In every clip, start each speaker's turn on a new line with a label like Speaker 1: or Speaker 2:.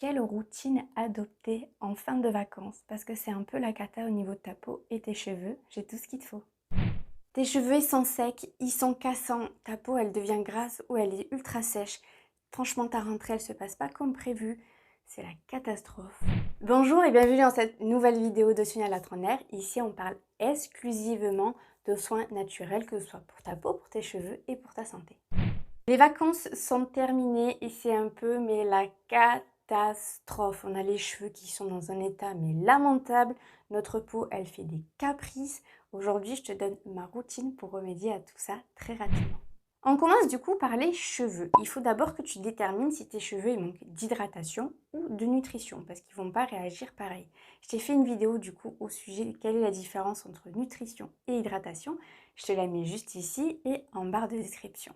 Speaker 1: Quelle routine adopter en fin de vacances? Parce que c'est un peu la cata au niveau de ta peau et tes cheveux. J'ai tout ce qu'il te faut. Tes cheveux, ils sont secs, ils sont cassants. Ta peau, elle devient grasse ou elle est ultra sèche. Franchement, ta rentrée, elle se passe pas comme prévu. C'est la catastrophe. Bonjour et bienvenue dans cette nouvelle vidéo de Sonia la trentenaire. Ici, on parle exclusivement de soins naturels, que ce soit pour ta peau, pour tes cheveux et pour ta santé. Les vacances sont terminées et c'est un peu mais la catastrophe. On a les cheveux qui sont dans un état mais lamentable. Notre peau, elle fait des caprices. Aujourd'hui, je te donne ma routine pour remédier à tout ça très rapidement. On commence du coup par les cheveux. Il faut d'abord que tu détermines si tes cheveux ils manquent d'hydratation ou de nutrition parce qu'ils ne vont pas réagir pareil. Je t'ai fait une vidéo du coup au sujet de quelle est la différence entre nutrition et hydratation. Je te la mets juste ici et en barre de description.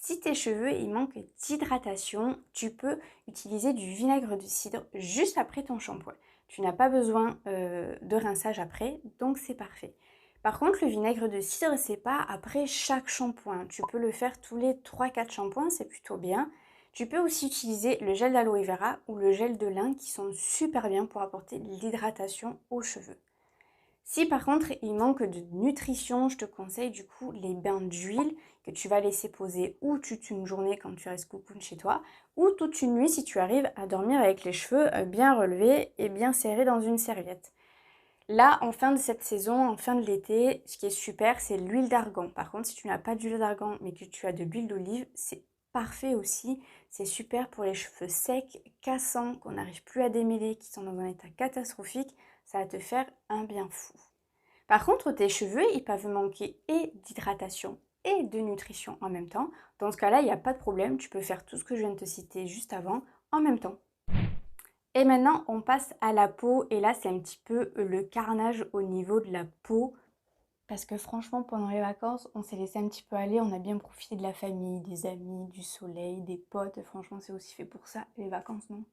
Speaker 1: Si tes cheveux ils manquent d'hydratation, tu peux utiliser du vinaigre de cidre juste après ton shampoing. Tu n'as pas besoin de rinçage après, donc c'est parfait. Par contre, le vinaigre de cidre, c'est pas après chaque shampoing. Tu peux le faire tous les 3-4 shampoings, c'est plutôt bien. Tu peux aussi utiliser le gel d'aloe vera ou le gel de lin qui sont super bien pour apporter de l'hydratation aux cheveux. Si par contre il manque de nutrition, je te conseille du coup les bains d'huile que tu vas laisser poser ou toute une journée quand tu restes cocoon chez toi, ou toute une nuit si tu arrives à dormir avec les cheveux bien relevés et bien serrés dans une serviette. Là, en fin de cette saison, en fin de l'été, ce qui est super, c'est l'huile d'argan. Par contre, si tu n'as pas d'huile d'argan mais que tu as de l'huile d'olive, c'est parfait aussi. C'est super pour les cheveux secs, cassants, qu'on n'arrive plus à démêler, qui sont dans un état catastrophique. Ça va te faire un bien fou. Par contre, tes cheveux, ils peuvent manquer et d'hydratation et de nutrition en même temps. Dans ce cas-là, il n'y a pas de problème. Tu peux faire tout ce que je viens de te citer juste avant en même temps. Et maintenant, on passe à la peau. Et là, c'est un petit peu le carnage au niveau de la peau. Parce que franchement, pendant les vacances, on s'est laissé un petit peu aller. On a bien profité de la famille, des amis, du soleil, des potes. Franchement, c'est aussi fait pour ça. Les vacances, non?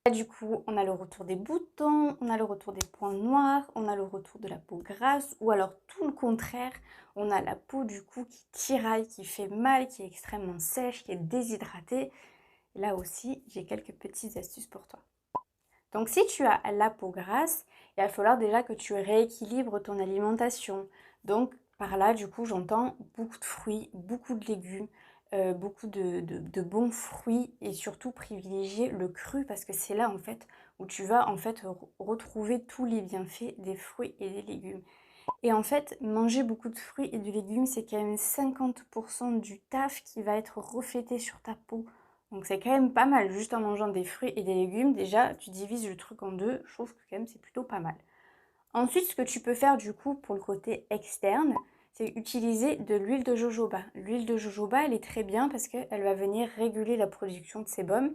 Speaker 1: Là, du coup, on a le retour des boutons, on a le retour des points noirs, on a le retour de la peau grasse. Ou alors tout le contraire, on a la peau du coup qui tiraille, qui fait mal, qui est extrêmement sèche, qui est déshydratée. Là aussi, j'ai quelques petites astuces pour toi. Donc si tu as la peau grasse, il va falloir déjà que tu rééquilibres ton alimentation. Donc par là, du coup, j'entends beaucoup de fruits, beaucoup de légumes, beaucoup de bons fruits et surtout privilégier le cru parce que c'est là en fait où tu vas en fait retrouver tous les bienfaits des fruits et des légumes. Et en fait, manger beaucoup de fruits et de légumes, c'est quand même 50% du taf qui va être reflété sur ta peau. Donc c'est quand même pas mal, juste en mangeant des fruits et des légumes, déjà tu divises le truc en deux, je trouve que quand même c'est plutôt pas mal. Ensuite, ce que tu peux faire du coup pour le côté externe, c'est utiliser de l'huile de jojoba. L'huile de jojoba, elle est très bien parce qu'elle va venir réguler la production de sébum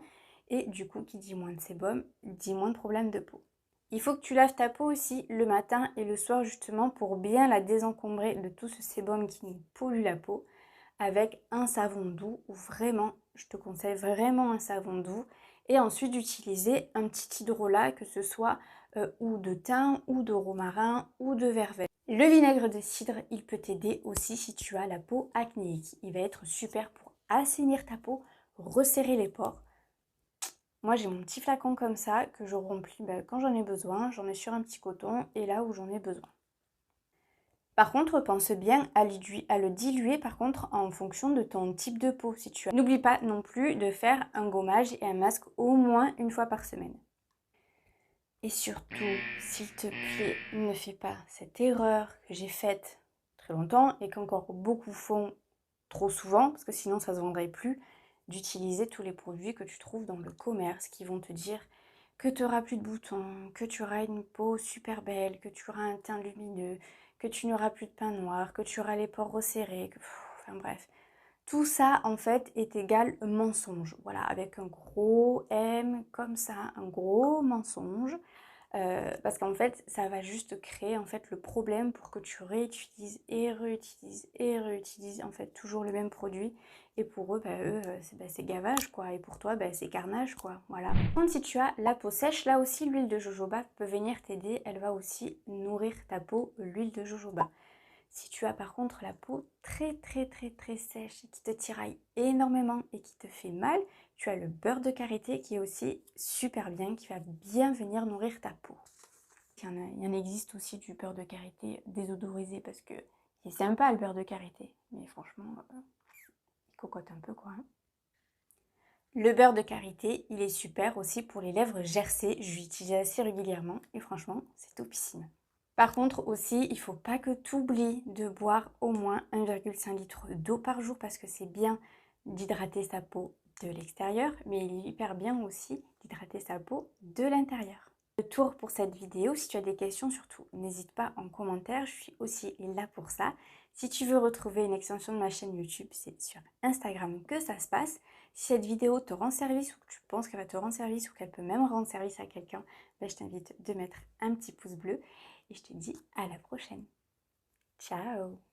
Speaker 1: et du coup, qui dit moins de sébum, dit moins de problèmes de peau. Il faut que tu laves ta peau aussi le matin et le soir justement pour bien la désencombrer de tout ce sébum qui nous pollue la peau avec un savon doux ou vraiment, je te conseille vraiment un savon doux et ensuite d'utiliser un petit hydrolat que ce soit ou de thym ou de romarin ou de verveine. Le vinaigre de cidre, il peut t'aider aussi si tu as la peau acnéique. Il va être super pour assainir ta peau, resserrer les pores. Moi, j'ai mon petit flacon comme ça que je remplis quand j'en ai besoin. J'en mets sur un petit coton et là où j'en ai besoin. Par contre, pense bien à le diluer par contre en fonction de ton type de peau. Si tu as... N'oublie pas non plus de faire un gommage et un masque au moins une fois par semaine. Et surtout, s'il te plaît, ne fais pas cette erreur que j'ai faite très longtemps et qu'encore beaucoup font trop souvent, parce que sinon ça ne se vendrait plus, d'utiliser tous les produits que tu trouves dans le commerce qui vont te dire que tu n'auras plus de boutons, que tu auras une peau super belle, que tu auras un teint lumineux, que tu n'auras plus de pain noir, que tu auras les pores resserrés, enfin bref. Tout ça, en fait, est égal mensonge. Voilà, avec un gros M comme ça, un gros mensonge. Parce qu'en fait, ça va juste créer en fait le problème pour que tu réutilises et réutilises en fait toujours le même produit. Et pour eux, c'est gavage quoi. Et pour toi, c'est carnage quoi. Voilà. Par contre, si tu as la peau sèche, là aussi l'huile de jojoba peut venir t'aider. Elle va aussi nourrir ta peau, l'huile de jojoba. Si tu as par contre la peau très sèche et qui te tiraille énormément et qui te fait mal, tu as le beurre de karité qui est aussi super bien, qui va bien venir nourrir ta peau. Il y en existe aussi du beurre de karité désodorisé parce que c'est sympa le beurre de karité, mais franchement, il cocotte un peu quoi. Hein. Le beurre de karité, il est super aussi pour les lèvres gercées. Je l'utilise assez régulièrement et franchement, c'est topissime. Par contre aussi, il ne faut pas que tu oublies de boire au moins 1,5 litre d'eau par jour parce que c'est bien d'hydrater sa peau de l'extérieur, mais il est hyper bien aussi d'hydrater sa peau de l'intérieur. Le tour pour cette vidéo. Si tu as des questions, surtout, n'hésite pas en commentaire. Je suis aussi là pour ça. Si tu veux retrouver une extension de ma chaîne YouTube, c'est sur Instagram que ça se passe. Si cette vidéo te rend service ou que tu penses qu'elle va te rendre service ou qu'elle peut même rendre service à quelqu'un, ben je t'invite de mettre un petit pouce bleu et je te dis à la prochaine. Ciao!